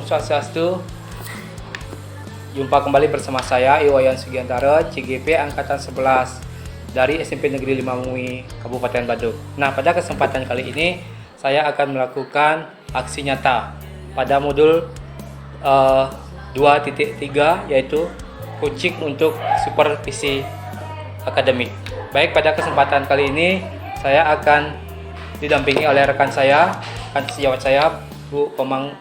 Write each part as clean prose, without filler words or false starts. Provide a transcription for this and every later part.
Swastiastu. Jumpa kembali bersama saya Iwayan Sugiantara, CGP Angkatan 11 dari SMP Negeri 5 Mui, Kabupaten Badung. Nah, pada kesempatan kali ini saya akan melakukan aksi nyata pada modul 2.3, yaitu coaching untuk supervisi akademik. Baik, pada kesempatan kali ini saya akan didampingi oleh rekan saya, rekan sejawat saya, Bu Komang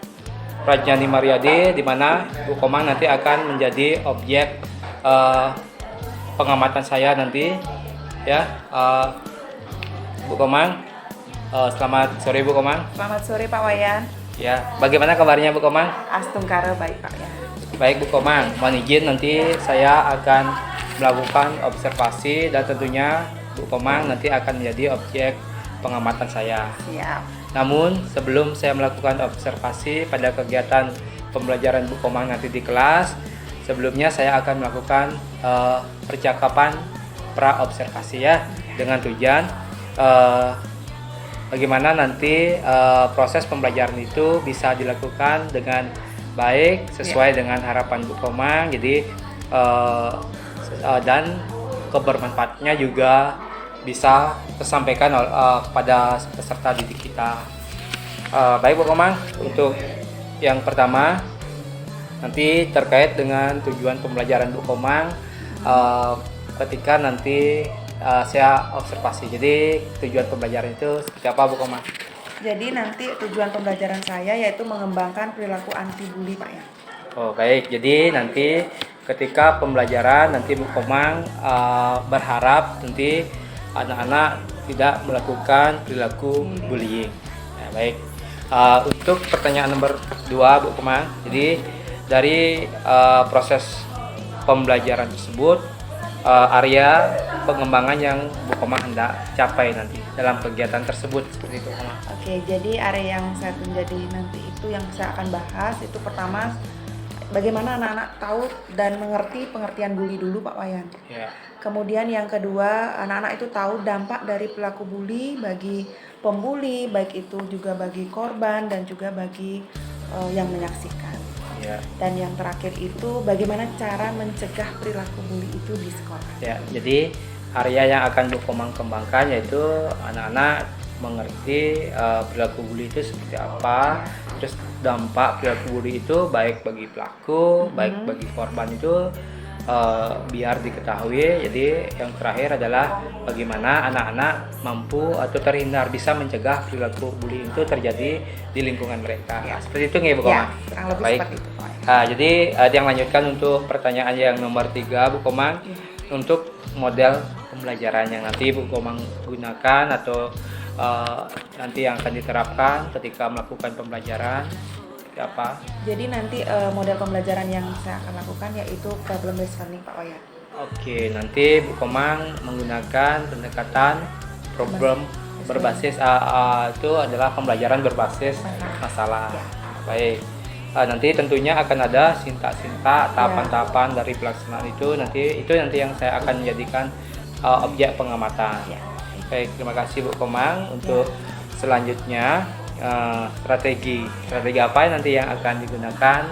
Prajnani Mariadi, di mana Bu Komang nanti akan menjadi objek pengamatan saya nanti, ya. Bu Komang, selamat sore Bu Komang. Selamat sore Pak Wayan. Ya, bagaimana kabarnya Bu Komang? Astungkara baik Pak ya. Baik Bu Komang, mohon izin nanti saya akan melakukan observasi dan tentunya Bu Komang nanti akan menjadi objek pengamatan saya. Siap. Namun sebelum saya melakukan observasi pada kegiatan pembelajaran Bu Komang nanti di kelas, sebelumnya saya akan melakukan percakapan pra-observasi ya, dengan tujuan bagaimana nanti proses pembelajaran itu bisa dilakukan dengan baik sesuai dengan harapan Bu Komang. Jadi dan kebermanfaatnya juga bisa tersampaikan kepada peserta didik kita. Baik Bu Komang, untuk yang pertama nanti terkait dengan tujuan pembelajaran Bu Komang ketika nanti saya observasi. Jadi tujuan pembelajaran itu seperti apa Bu Komang? Jadi nanti tujuan pembelajaran saya yaitu mengembangkan perilaku anti bully Pak ya. Oh baik, jadi nanti ketika pembelajaran nanti Bu Komang berharap nanti anak-anak tidak melakukan perilaku bullying. Ya, baik. Untuk pertanyaan nomor 2 Bu Komang, jadi dari proses pembelajaran tersebut, area pengembangan yang Bu Komang hendak capai nanti dalam kegiatan tersebut seperti itu Bu Komang. Oke, jadi area yang saya menjadi nanti itu yang saya akan bahas itu pertama bagaimana anak-anak tahu dan mengerti pengertian bully dulu Pak Wayan. Ya. Kemudian yang kedua, anak-anak itu tahu dampak dari perilaku bully bagi pembuli, baik itu juga bagi korban dan juga bagi yang menyaksikan. Ya. Dan yang terakhir itu bagaimana cara mencegah perilaku bully itu di sekolah. Ya, jadi area yang akan Bu Komang kembangkan yaitu anak-anak mengerti perilaku bully itu seperti apa, terus dampak perilaku bully itu baik bagi pelaku, baik bagi korban itu biar diketahui. Jadi yang terakhir adalah bagaimana anak-anak mampu atau terhindar bisa mencegah perilaku bully itu terjadi di lingkungan mereka. Ya. Seperti itu nggih Bu Komang? Ya, kurang lebih baik. seperti itu. Jadi yang lanjutkan untuk pertanyaan yang nomor 3 Bu Komang, untuk model pembelajaran yang nanti Bu Komang gunakan atau nanti yang akan diterapkan ketika melakukan pembelajaran apa? Jadi nanti model pembelajaran yang saya akan lakukan yaitu problem based learning Pak Wayan. Oke, nanti Bu Komang menggunakan pendekatan problem berbasis itu adalah pembelajaran berbasis masalah. Ya. Baik. Nanti tentunya akan ada sintak-sintak tahapan-tahapan dari pelaksanaan itu nanti yang saya akan menjadikan objek pengamatan. Ya. Baik, terima kasih Bu Komang. Untuk selanjutnya strategi apa nanti yang akan digunakan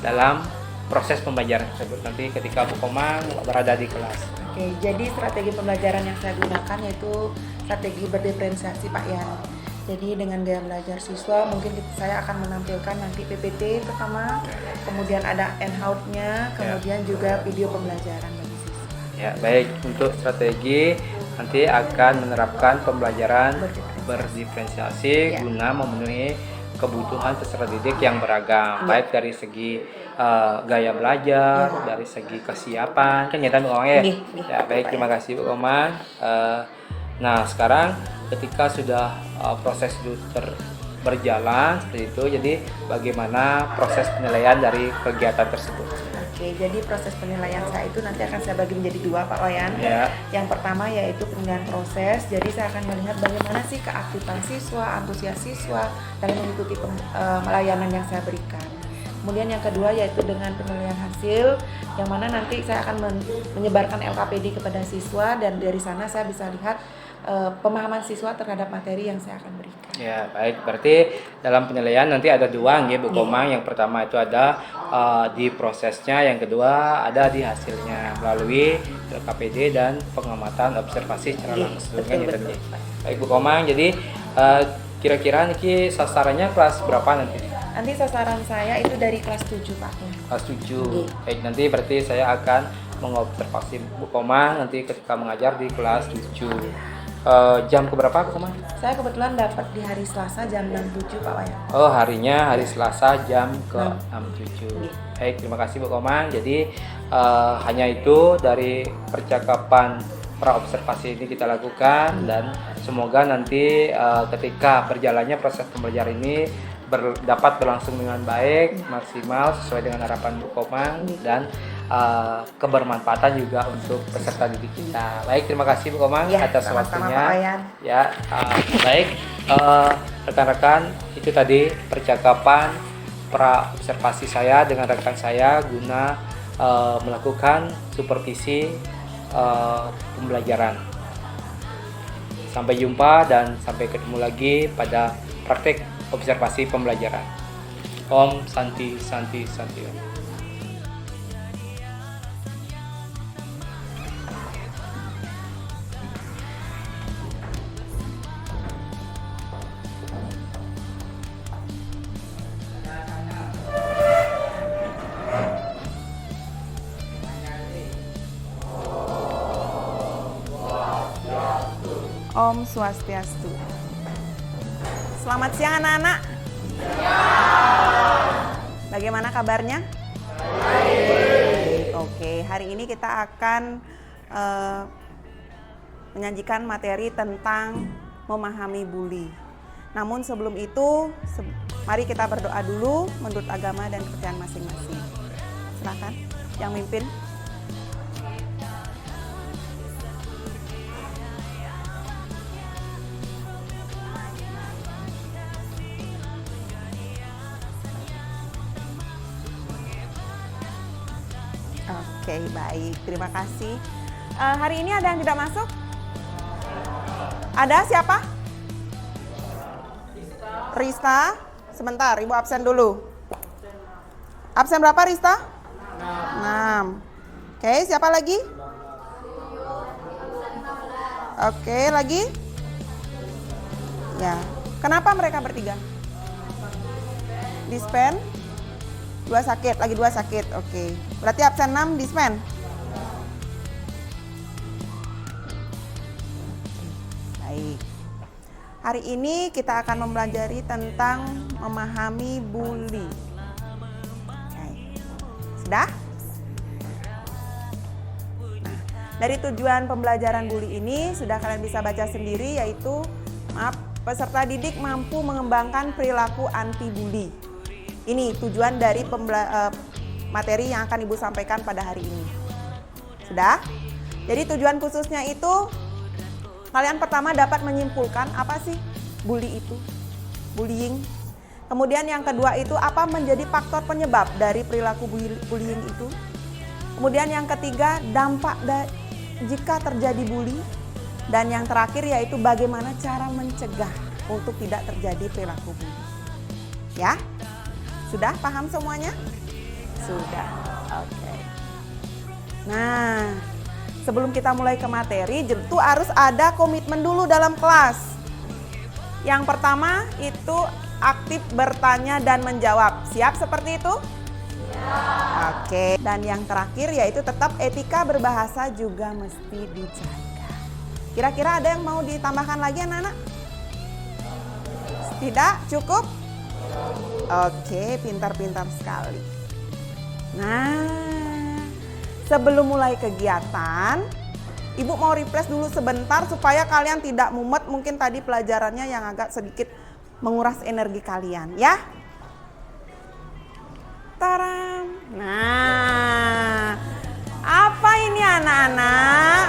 dalam proses pembelajaran tersebut nanti ketika Bu Komang berada di kelas. Oke, jadi strategi pembelajaran yang saya gunakan yaitu strategi berdiferensiasi Pak ya. Jadi dengan gaya belajar siswa mungkin saya akan menampilkan nanti PPT pertama, kemudian ada handout-nya, kemudian juga video pembelajaran bagi siswa. Ya, baik. Untuk strategi nanti akan menerapkan pembelajaran berdiferensiasi guna memenuhi kebutuhan peserta didik yang beragam, baik dari segi gaya belajar, dari segi kesiapan, kan nyata Bu Komang ya. Ya, baik, terima kasih Bu Komang. Nah, sekarang ketika sudah proses itu berjalan seperti itu, jadi bagaimana proses penilaian dari kegiatan tersebut? Oke, jadi proses penilaian saya itu nanti akan saya bagi menjadi 2 Pak Wayan. Ya. Yang pertama yaitu penilaian proses. Jadi saya akan melihat bagaimana sih keaktifan siswa, antusias siswa dalam mengikuti pelayanan yang saya berikan. Kemudian yang kedua yaitu dengan penilaian hasil, yang mana nanti saya akan menyebarkan LKPD kepada siswa dan dari sana saya bisa lihat pemahaman siswa terhadap materi yang saya akan berikan. Ya, baik. Berarti dalam penilaian nanti ada dua ya Bu Komang. Yang pertama itu ada di prosesnya, yang kedua ada di hasilnya melalui LKPD dan pengamatan observasi secara langsung. Betul. Baik Bu Komang, jadi kira-kira niki sasarannya kelas berapa nanti? Nanti sasaran saya itu dari kelas 7 Pak. Kelas 7. Baik, nanti berarti saya akan mengobservasi Bu Komang nanti ketika mengajar di kelas 7. Jam keberapa Bu Komang? Saya kebetulan dapat di hari Selasa jam 6.07 Pak Wayan. Oh, harinya hari Selasa jam ke 6.07. Baik, terima kasih Bu Komang. Jadi hanya itu dari percakapan praobservasi ini kita lakukan dan semoga nanti ketika berjalannya proses pembelajaran ini dapat berlangsung dengan baik, maksimal sesuai dengan harapan Bu Komang dan kebermanfaatan juga untuk peserta didik kita. Baik, terima kasih Bu Komang atas waktunya. Ya, baik rekan-rekan, itu tadi percakapan praobservasi saya dengan rekan saya guna melakukan supervisi pembelajaran. Sampai jumpa dan sampai ketemu lagi pada praktek observasi pembelajaran. Om Santi Santi Santi Om. Om Swastiastu. Selamat siang anak-anak. Bagaimana kabarnya? Baik. Oke, hari ini kita akan menyajikan materi tentang memahami bully. Namun sebelum itu, mari kita berdoa dulu menurut agama dan kepercayaan masing-masing. Silakan yang mimpin. Oke, baik. Terima kasih. Hari ini ada yang tidak masuk? Ada siapa? Rista. Sebentar, Ibu absen dulu. Absen berapa Rista? 6. Oke, siapa lagi? Oke, lagi? Ya. Kenapa mereka bertiga? Dispen? 2 sakit, lagi 2 sakit. Oke. Berarti absen 6 dispen. Baik. Hari ini kita akan mempelajari tentang memahami bully. Oke. Sudah? Nah, dari tujuan pembelajaran bully ini sudah kalian bisa baca sendiri, yaitu peserta didik mampu mengembangkan perilaku anti bully. Ini tujuan dari materi yang akan Ibu sampaikan pada hari ini. Sudah? Jadi tujuan khususnya itu, kalian pertama dapat menyimpulkan apa sih bully itu, bullying. Kemudian yang kedua itu, apa menjadi faktor penyebab dari perilaku bullying itu. Kemudian yang ketiga, dampak jika terjadi bully. Dan yang terakhir yaitu bagaimana cara mencegah untuk tidak terjadi perilaku bully. Ya? Sudah paham semuanya? Sudah. Oke. Nah, sebelum kita mulai ke materi, tentu harus ada komitmen dulu dalam kelas. Yang pertama itu aktif bertanya dan menjawab. Siap seperti itu? Siap. Oke. Dan yang terakhir yaitu tetap etika berbahasa juga mesti dijaga. Kira-kira ada yang mau ditambahkan lagi anak-anak? Tidak? Cukup? Oke, pintar-pintar sekali. Nah, sebelum mulai kegiatan, Ibu mau refresh dulu sebentar supaya kalian tidak mumet. Mungkin tadi pelajarannya yang agak sedikit menguras energi kalian, ya. Taram. Nah, apa ini anak-anak?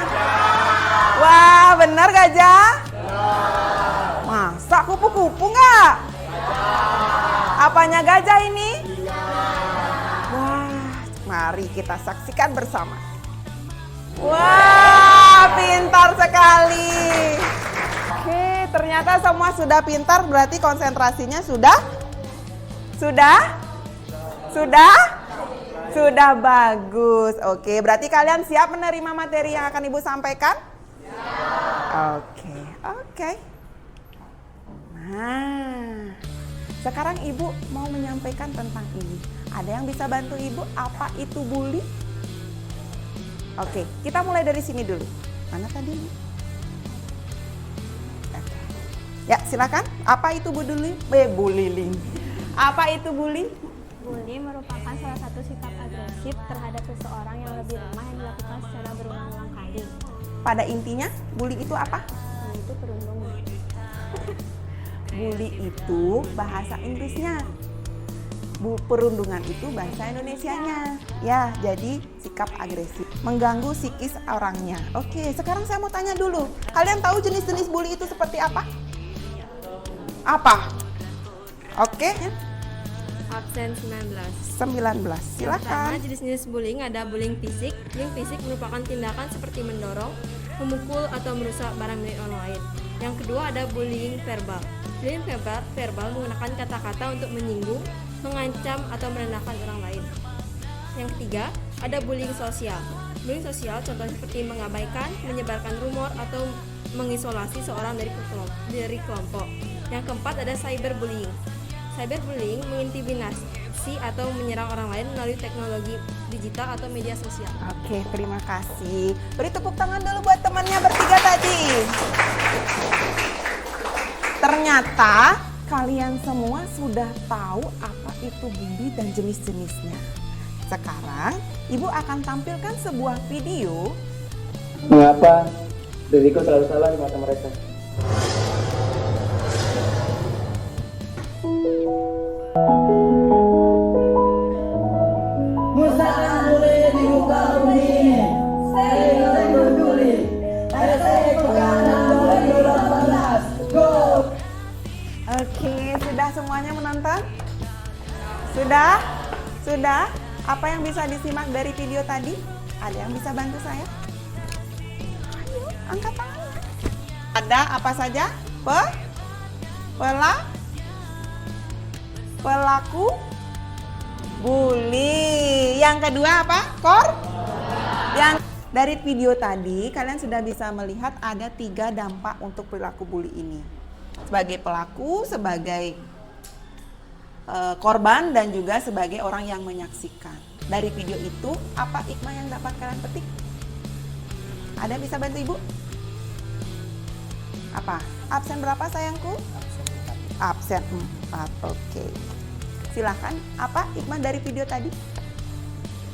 Wah, benar gajah? Masa kupu-kupu nggak? Apanya gajah ini? Mari kita saksikan bersama. Wah, pintar sekali. Oke, ternyata semua sudah pintar, berarti konsentrasinya sudah bagus. Oke, berarti kalian siap menerima materi yang akan Ibu sampaikan? Oke. Nah, sekarang Ibu mau menyampaikan tentang ini. Ada yang bisa bantu Ibu? Apa itu bully? Oke, kita mulai dari sini dulu. Mana tadi? Oke. Ya, silakan. Apa itu bullying? Bullying. Apa itu bullying? Bully merupakan salah satu sikap agresif terhadap seseorang yang lebih lemah yang dilakukan secara berulang-ulang kali. Pada intinya, bully itu apa? Nah, itu perundungan. Bully itu bahasa Inggrisnya. Perundungan itu bahasa Indonesianya. Ya, jadi sikap agresif, mengganggu psikis orangnya. Oke, sekarang saya mau tanya dulu. Kalian tahu jenis-jenis bully itu seperti apa? Apa? Oke, Absen 19. 19. Pertama, Silakan. jenis-jenis bullying ada bullying fisik. Bullying fisik merupakan tindakan seperti mendorong, memukul atau merusak barang milik orang lain. Yang kedua ada bullying verbal. Bullying verbal menggunakan kata-kata untuk menyinggung, mengancam atau merendahkan orang lain. Yang ketiga ada bullying sosial. Bullying sosial contohnya seperti mengabaikan, menyebarkan rumor atau mengisolasi seorang dari kelompok. Yang keempat ada cyberbullying. Cyberbullying mengintimidasi atau menyerang orang lain melalui teknologi digital atau media sosial. Oke, terima kasih. Beri tepuk tangan dulu buat temannya bertiga tadi. Ternyata kalian semua sudah tahu apa itu bully dan jenis-jenisnya. Sekarang, Ibu akan tampilkan sebuah video. Mengapa diriku selalu salah di mata mereka? Oke, sudah semuanya menonton? Sudah? Sudah? Apa yang bisa disimak dari video tadi? Ada yang bisa bantu saya? Ayo, angkat tangan. Ada apa saja? Pelaku bully. Yang kedua apa? Yang dari video tadi kalian sudah bisa melihat ada 3 dampak untuk perilaku bully ini. Sebagai pelaku, sebagai korban, dan juga sebagai orang yang menyaksikan. Dari video itu, apa hikmah yang dapat kalian petik? Ada bisa bantu Ibu? Apa? Absen berapa sayangku? Absen 4, oke. Silakan, apa hikmah dari video tadi?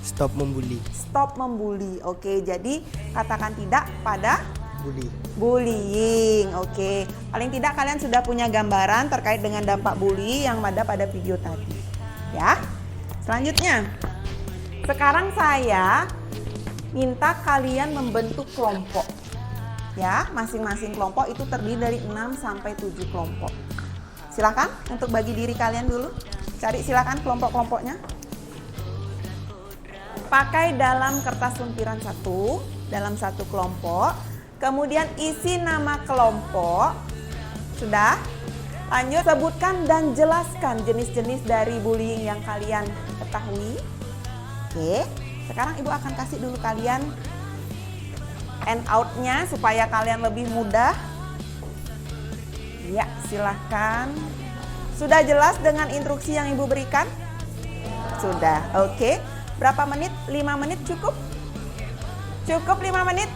Stop membuli. Stop membuli, oke. Jadi katakan tidak pada Bully. bullying, oke. Paling tidak kalian sudah punya gambaran terkait dengan dampak bully yang ada pada video tadi. Ya. Selanjutnya, sekarang saya minta kalian membentuk kelompok. Ya, masing-masing kelompok itu terdiri dari 6 sampai 7 kelompok. Silakan untuk bagi diri kalian dulu. Cari silakan kelompok-kelompoknya. Pakai dalam kertas lempiran dalam satu kelompok. Kemudian isi nama kelompok. Sudah? Lanjut, sebutkan dan jelaskan jenis-jenis dari bullying yang kalian ketahui. Oke, sekarang Ibu akan kasih dulu kalian handout-nya supaya kalian lebih mudah. Ya, silahkan. Sudah jelas dengan instruksi yang Ibu berikan? Sudah, oke. Berapa menit? 5 menit cukup? Cukup 5 menit?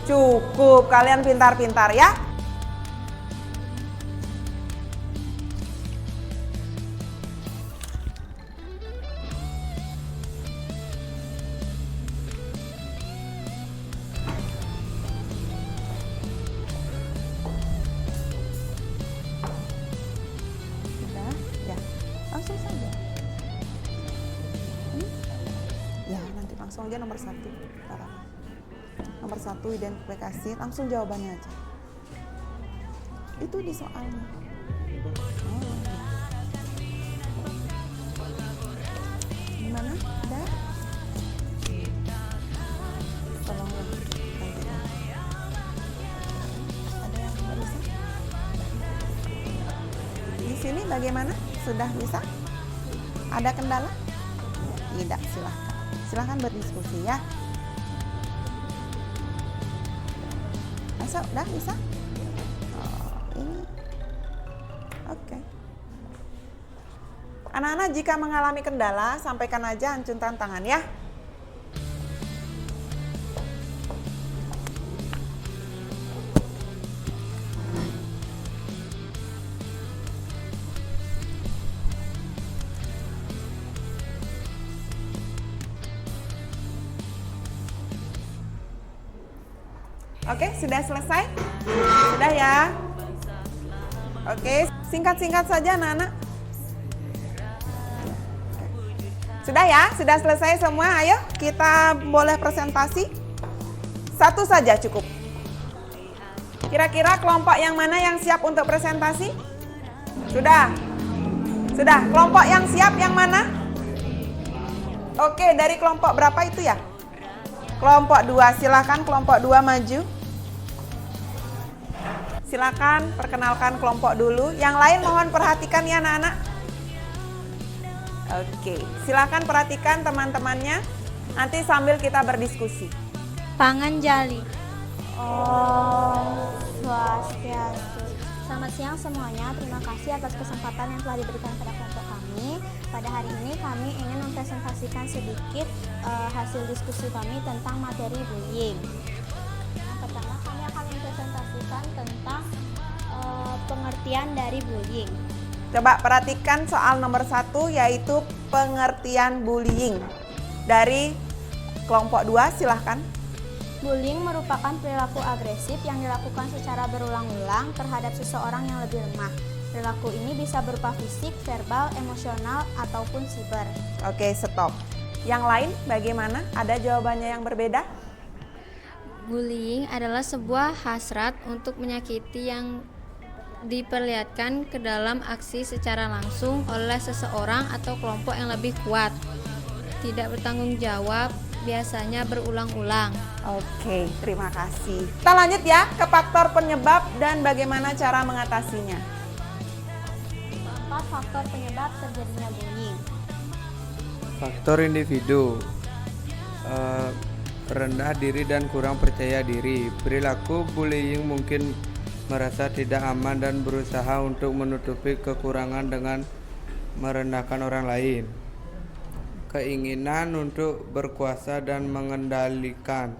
Cukup, kalian pintar-pintar ya. Sudah, ya. Langsung saja. Ya, nanti langsung aja nomor 1. Nomor 1 identifikasi, langsung jawabannya aja. Itu di soalnya. Oh, ya. Gimana? Udah? bagaimana? Sudah bisa? Ada kendala? Tidak, silahkan. Silahkan berdiskusi ya. Masa udah bisa? Oh, ini. Oke. Anak-anak jika mengalami kendala, sampaikan aja ancuntan tangan ya. Oke, sudah selesai? Sudah ya? Oke, singkat-singkat saja anak-anak. Sudah ya? Sudah selesai semua? Ayo, kita boleh presentasi. Satu saja cukup. Kira-kira kelompok yang mana yang siap untuk presentasi? Sudah? Sudah. Kelompok yang siap yang mana? Oke, dari kelompok berapa itu ya? Kelompok 2, silakan kelompok 2 maju. Silakan perkenalkan kelompok dulu. Yang lain mohon perhatikan ya anak-anak. Oke, silakan perhatikan teman-temannya. Nanti sambil kita berdiskusi. Panganjali. Om Swastiastu. Selamat siang semuanya, terima kasih atas kesempatan yang telah diberikan pada kelompok kami. Pada hari ini kami ingin mempresentasikan sedikit hasil diskusi kami tentang materi bullying. Yang pertama kami akan mempresentasikan tentang pengertian dari bullying. Coba perhatikan soal nomor 1 yaitu pengertian bullying. Dari kelompok 2 silahkan. Bullying merupakan perilaku agresif yang dilakukan secara berulang-ulang terhadap seseorang yang lebih lemah. Perilaku ini bisa berupa fisik, verbal, emosional, ataupun siber. Oke, stop. Yang lain bagaimana? Ada jawabannya yang berbeda? Bullying adalah sebuah hasrat untuk menyakiti yang diperlihatkan ke dalam aksi secara langsung oleh seseorang atau kelompok yang lebih kuat. Tidak bertanggung jawab, biasanya berulang-ulang. Oke, terima kasih. Kita lanjut ya ke faktor penyebab dan bagaimana cara mengatasinya. 4 faktor penyebab terjadinya bullying. Faktor individu, rendah diri dan kurang percaya diri. Perilaku bullying mungkin merasa tidak aman dan berusaha untuk menutupi kekurangan dengan merendahkan orang lain. Keinginan untuk berkuasa dan mengendalikan.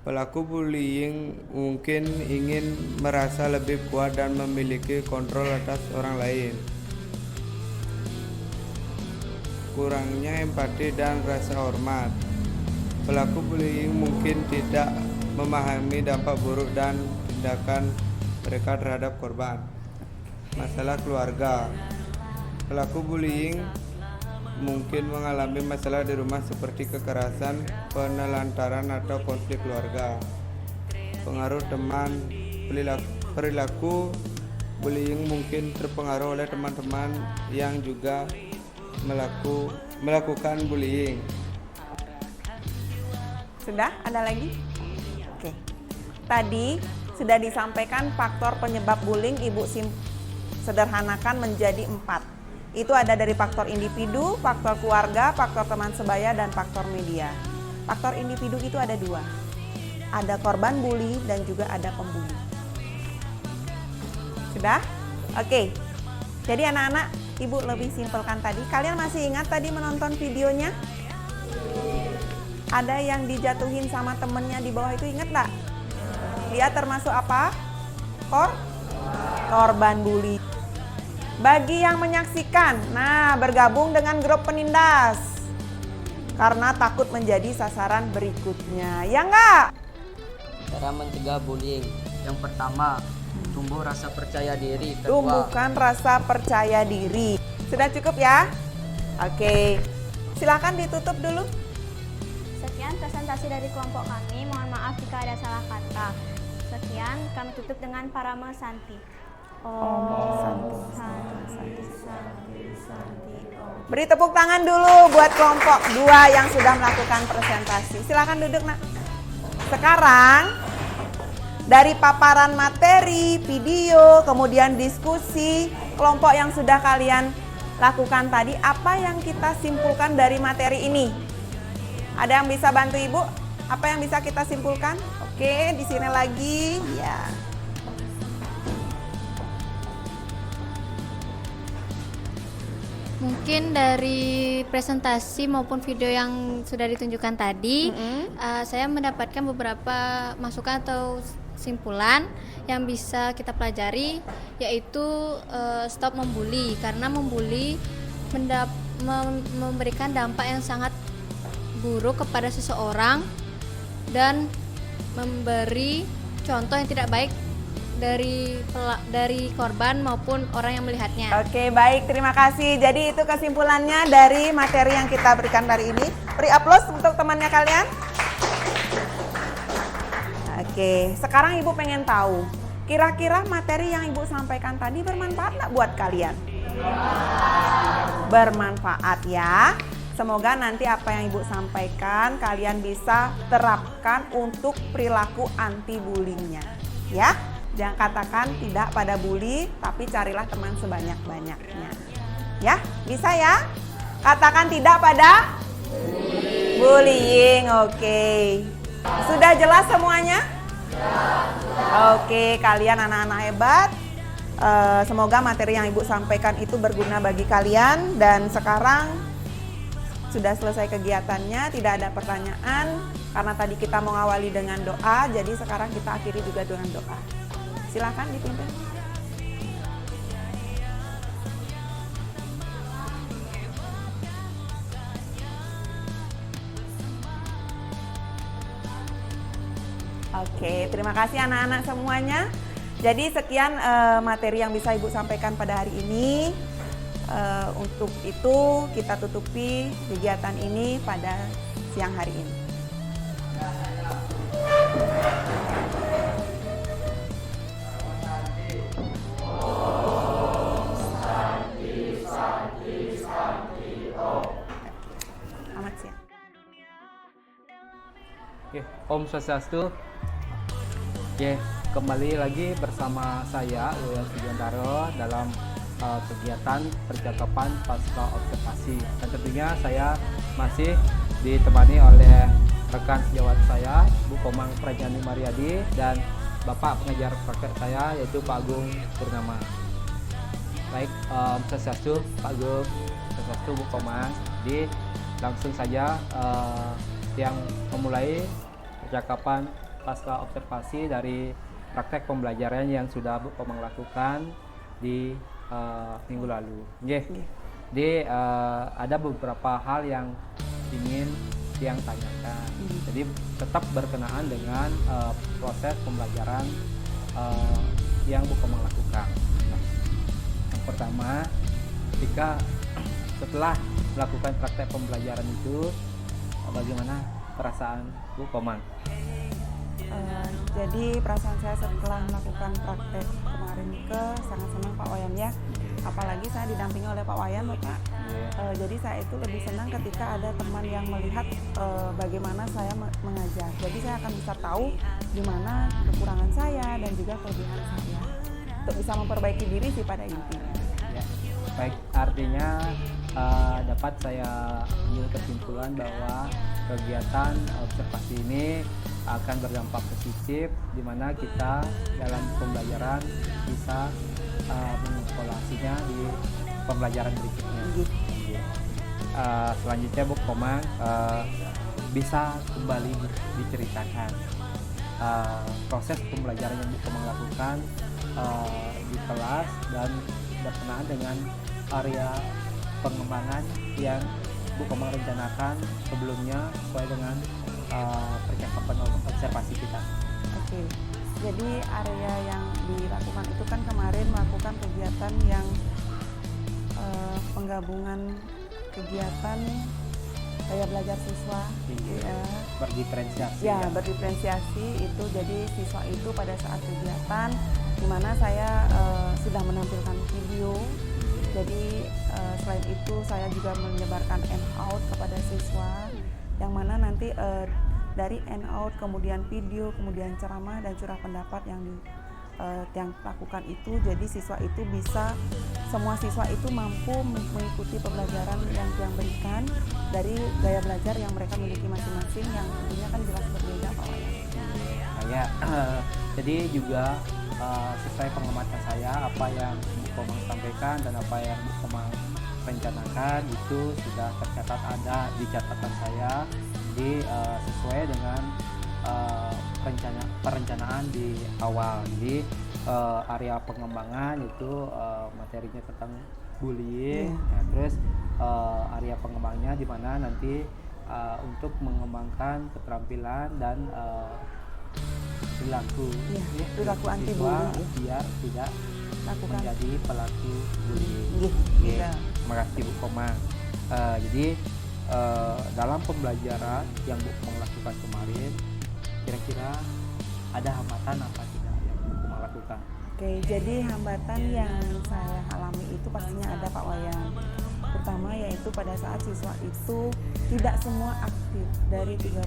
Pelaku bullying mungkin ingin merasa lebih kuat dan memiliki kontrol atas orang lain. Kurangnya empati dan rasa hormat. Pelaku bullying mungkin tidak memahami dampak buruk dan tindakan mereka terhadap korban. Masalah keluarga. Pelaku bullying mungkin mengalami masalah di rumah seperti kekerasan, penelantaran atau konflik keluarga. Pengaruh teman. Perilaku bullying mungkin terpengaruh oleh teman-teman yang juga melakukan bullying. Sudah? Ada lagi? Oke. Tadi sudah disampaikan faktor penyebab bullying, Ibu sederhanakan menjadi 4. Itu ada dari faktor individu, faktor keluarga, faktor teman sebaya, dan faktor media. Faktor individu itu ada 2. Ada korban bully dan juga ada pembuli. Sudah? Oke. Jadi anak-anak, Ibu lebih simpelkan tadi. Kalian masih ingat tadi menonton videonya? Ada yang dijatuhin sama temennya di bawah itu, ingat nggak? Dia termasuk apa? Korban bully. Bagi yang menyaksikan, nah bergabung dengan grup penindas. Karena takut menjadi sasaran berikutnya, ya enggak? Cara mencegah bullying. Yang pertama, tumbuh rasa percaya diri. Kedua, Tumbuhkan rasa percaya diri. Sudah cukup ya? Oke, silakan ditutup dulu. Sekian presentasi dari kelompok kami. Mohon maaf jika ada salah kata. Sekian, kami tutup dengan Parama Santi. Santi. Beri tepuk tangan dulu buat kelompok 2 yang sudah melakukan presentasi. Silakan duduk, Nak. Sekarang Dari paparan materi, video, kemudian diskusi, kelompok yang sudah kalian lakukan tadi, apa yang kita simpulkan dari materi ini? Ada yang bisa bantu Ibu? Apa yang bisa kita simpulkan? Oke, di sini lagi. Ya. Mungkin dari presentasi maupun video yang sudah ditunjukkan tadi, saya mendapatkan beberapa masukan atau simpulan yang bisa kita pelajari, yaitu stop membuli, karena membuli memberikan dampak yang sangat buruk kepada seseorang dan memberi contoh yang tidak baik dari korban maupun orang yang melihatnya. Oke, baik, terima kasih. Jadi itu kesimpulannya dari materi yang kita berikan hari ini. Beri aplaus untuk temannya kalian. Oke, sekarang Ibu pengen tahu, kira-kira materi yang Ibu sampaikan tadi bermanfaat nggak buat kalian? Bermanfaat ya. Semoga nanti apa yang Ibu sampaikan kalian bisa terapkan untuk perilaku anti bullyingnya. Ya. Jangan katakan tidak pada bully, tapi carilah teman sebanyak-banyaknya. Ya, bisa ya? Katakan tidak pada bullying. Oke. Sudah jelas semuanya? Oke, kalian anak-anak hebat. Semoga materi yang Ibu sampaikan itu berguna bagi kalian. Dan sekarang sudah selesai kegiatannya, tidak ada pertanyaan. Karena tadi kita mau awali dengan doa, jadi sekarang kita akhiri juga dengan doa. Silakan dipimpin. Oke, terima kasih anak-anak semuanya. Jadi sekian materi yang bisa Ibu sampaikan pada hari ini. Untuk itu kita tutupi kegiatan ini pada siang hari ini. Selamat siang. Oke, Om Swastiastu. Oke, kembali lagi bersama saya Uyan Sugiantaro dalam kegiatan percakapan pasca observasi. Dan tentunya saya masih ditemani oleh rekan sejawat saya, Bu Komang Prajani Mariadi, dan Bapak pengajar praktek saya yaitu Pak Agung Purnama. Baik, Om Swastiastu, Pak Agung, Swastiastu, Bu Komang. Jadi langsung saja yang memulai percakapan pasca observasi dari praktek pembelajaran yang sudah Bu Komang lakukan di minggu lalu. Jadi ada beberapa hal yang ingin yang tanyakan. Jadi tetap berkenaan dengan proses pembelajaran yang Bu Komang lakukan. Nah, yang pertama, ketika setelah melakukan praktek pembelajaran itu, bagaimana perasaan Bu Komang? Jadi perasaan saya setelah melakukan praktek kemarin ke sangat senang Pak Wayan ya. Apalagi saya didampingi oleh Pak Wayan Bapak. Jadi saya itu lebih senang ketika ada teman yang melihat bagaimana saya mengajar. Jadi saya akan bisa tahu di mana kekurangan saya dan juga kelebihan saya untuk bisa memperbaiki diri sih pada intinya. Ya. Baik, artinya dapat saya ambil kesimpulan bahwa kegiatan observasi ini akan berdampak positif di mana kita dalam pembelajaran bisa mengevaluasinya di pembelajaran berikutnya. Selanjutnya Bu Komang bisa kembali diceritakan proses pembelajaran yang Bu Komang lakukan di kelas dan berkenaan dengan area pengembangan yang Bu Komang rencanakan sebelumnya sesuai dengan percakapan observasi kita. Oke, jadi area yang dilakukan itu kan kemarin melakukan kegiatan yang penggabungan kegiatan gaya belajar siswa. Iya. Berdiferensiasi. Ya, berdiferensiasi itu jadi siswa itu pada saat kegiatan di mana saya sudah menampilkan video. Jadi selain itu saya juga menyebarkan handout kepada siswa yang mana nanti dari handout, kemudian video, kemudian ceramah dan curah pendapat yang lakukan itu. Jadi siswa itu bisa, semua siswa itu mampu mengikuti pembelajaran yang berikan dari gaya belajar yang mereka miliki masing-masing, yang tentunya kan jelas berbeda Pak Wayan. Saya jadi juga sesuai pengamatan saya, apa yang Bu Komang sampaikan dan apa yang Bu Komang rencanakan itu sudah tercatat ada di catatan saya, jadi sesuai dengan perencanaan di awal. Jadi area pengembangan itu materinya tentang bullying, ya, terus area pengembangannya di mana nanti untuk mengembangkan keterampilan dan perilaku perilaku anti siswa bullying, biar tidak menjadi pelaku bullying. Terima kasih Bu Komang. Jadi dalam pembelajaran yang Bu Komang lakukan kemarin, kira-kira ada hambatan apa tidak yang Bu Komang lakukan? Oke, jadi hambatan yang saya alami itu pastinya ada Pak Wayan. Pertama yaitu pada saat siswa itu tidak semua aktif. Dari 31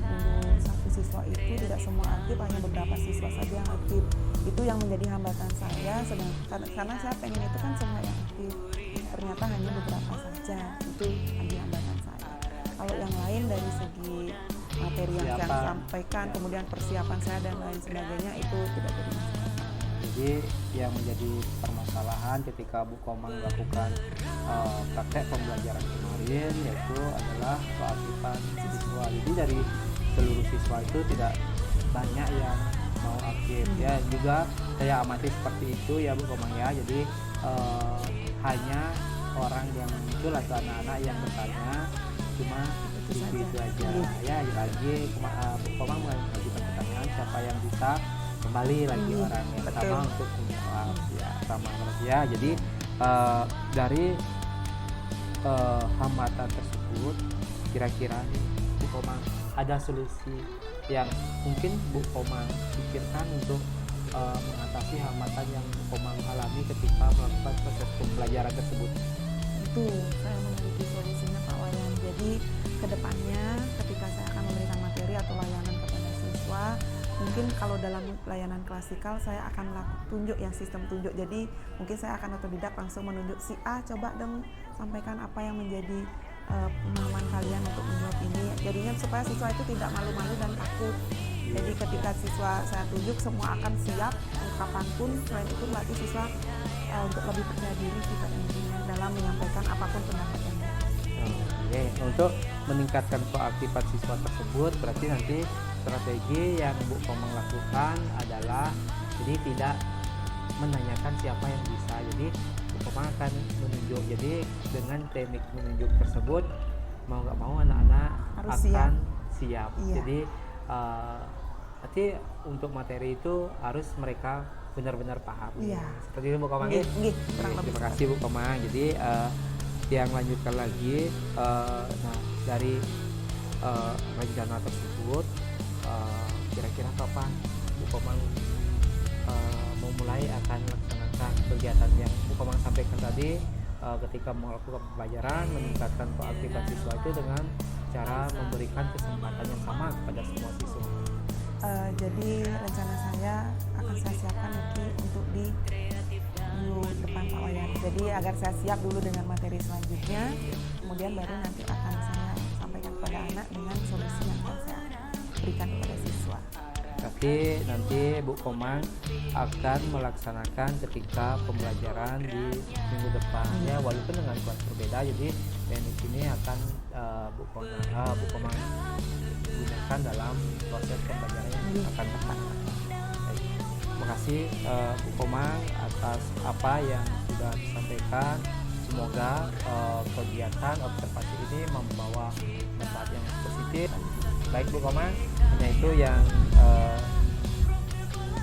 siswa itu tidak semua aktif, hanya beberapa siswa saja yang aktif. Itu yang menjadi hambatan saya, karena saya pengen itu kan semua yang aktif. Ternyata hanya beberapa saja. Itu menjadi hambatan saya. Kalau yang lain dari segi materi yang saya sampaikan, kemudian persiapan saya dan lain sebagainya, itu tidak jadi masalah. Jadi yang menjadi permasalahan ketika Bu Komang melakukan praktek pembelajaran kemarin yaitu adalah keaktifan siswa. Jadi dari seluruh siswa itu tidak banyak yang mau aktif. Ya juga saya amati seperti itu ya Bu Komang ya. Jadi hanya orang yang muncul atau anak-anak yang bertanya cuma itu aja. Ya lagi Bu Komang mengajukan pertanyaan siapa yang bisa kembali lagi orangnya sama untuk punya ya sama ya. Jadi dari hambatan tersebut kira-kira nih Bu Komang ada solusi yang mungkin Bu Komang pikirkan untuk mengatasi hambatan yang Bu Komang alami ketika melakukan proses pembelajaran tersebut? Itu saya memiliki solusinya Pak Wayan. Jadi kedepannya ketika saya akan memberikan materi atau layanan kepada siswa, mungkin kalau dalam layanan klasikal saya akan tunjuk yang sistem tunjuk. Jadi mungkin saya akan otodidak langsung menunjuk si A, coba dong sampaikan apa yang menjadi pemahaman kalian untuk menjawab ini. Jadinya supaya siswa itu tidak malu-malu dan takut. Jadi ketika siswa saya tunjuk semua akan siap kapanpun. Selain itu melatih siswa untuk lebih percaya diri juga dalam menyampaikan apapun pendapat yang Oke, untuk meningkatkan keaktifan siswa tersebut berarti nanti strategi yang Bu Komang lakukan adalah jadi tidak menanyakan siapa yang bisa. Jadi Bu Komang akan menunjuk. Jadi dengan teknik menunjuk tersebut mau nggak mau anak-anak akan siap. Iya. Jadi nanti untuk materi itu harus mereka benar-benar paham. Iya. Seperti itu Bu Komang. Terima kasih Bu Komang. Jadi yang lanjutkan lagi, nah dari rencana tersebut kira-kira kapan Bu Komang mau mulai akan melaksanakan kegiatan yang Bu Komang sampaikan tadi ketika melakukan pembelajaran, meningkatkan keaktifan siswa itu dengan cara memberikan kesempatan yang sama kepada semua siswa? Jadi rencana saya akan saya siapkan itu untuk di minggu depan Pak Wayan. Jadi agar saya siap dulu dengan materi selanjutnya, kemudian baru nanti akan saya sampaikan kepada anak dengan solusi yang akan saya berikan kepada siswa. Tapi nanti Bu Komang akan melaksanakan ketika pembelajaran di minggu depan ya, walaupun dengan kelas berbeda. Jadi teknik ini akan Bu Komang gunakan dalam proses pembelajaran yang akan datang. Terima kasih Bu Komang atas apa yang sudah disampaikan. Semoga kegiatan observasi ini membawa manfaat yang positif. Baik Bu Komang, hanya itu yang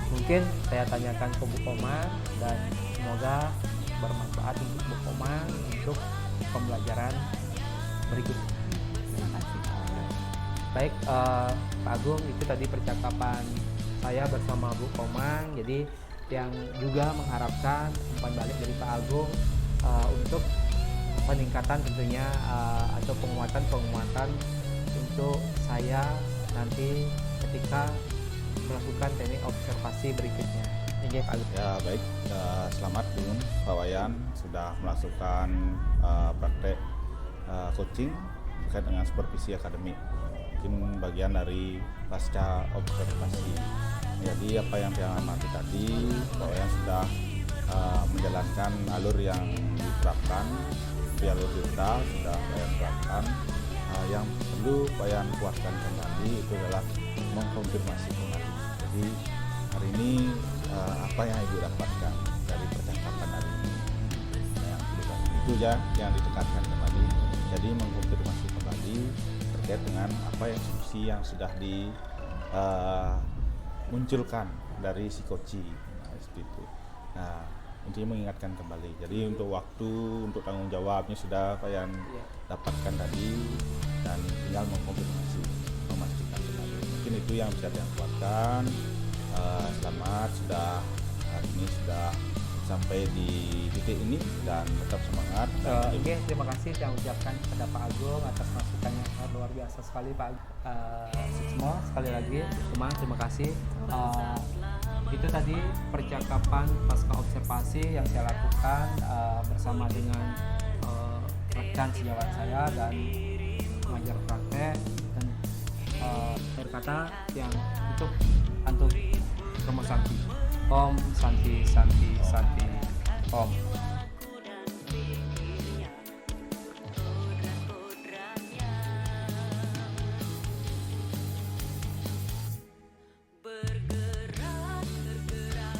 mungkin saya tanyakan ke Bu Komang dan semoga bermanfaat untuk Bu Komang untuk pembelajaran berikutnya. Terima kasih Pak Wayan. Baik Pak Agung, itu tadi percakapan saya bersama Bu Komang. Jadi yang juga mengharapkan umpan balik dari Pak Agung untuk peningkatan tentunya atau penguatan untuk saya nanti ketika melakukan teknik observasi berikutnya. Ini Pak Agus. Ya baik, selamat Bung Pak Wayan sudah melakukan praktek coaching terkait dengan supervisi akademik. Mungkin bagian dari pasca observasi. Jadi apa yang saya amati tadi, Pak Wayan sudah menjalankan alur yang diterapkan, alur kita sudah Pak Wayan terapkan. Yang perlu Pak Wayan kuatkan kembali itu adalah mengkonfirmasi kembali. Jadi hari ini apa yang Ibu dapatkan dari percakapan hari ini itu ya yang ditekankan kembali. Jadi mengkonfirmasi kembali terkait dengan apa yang solusi yang sudah dimunculkan dari si Koci. Seperti itu. Nah, intinya mengingatkan kembali. Jadi untuk waktu, untuk tanggung jawabnya sudah Pak yang dapatkan tadi, dan tinggal mengkonfirmasi, memastikan kembali. Mungkin itu yang bisa saya kuatkan. Selamat sudah hari ini sudah sampai di titik ini dan tetap semangat. Oke, terima kasih saya ucapkan kepada Pak Agung atas masukannya luar biasa sekali Pak Suksmo. Sekali lagi terima kasih. Itu tadi percakapan pasca observasi yang saya lakukan bersama dengan rekan sejawat saya dan pengajar praktek, dan berkata yang untuk Romo Santi. Om Santi Santi Santi Om.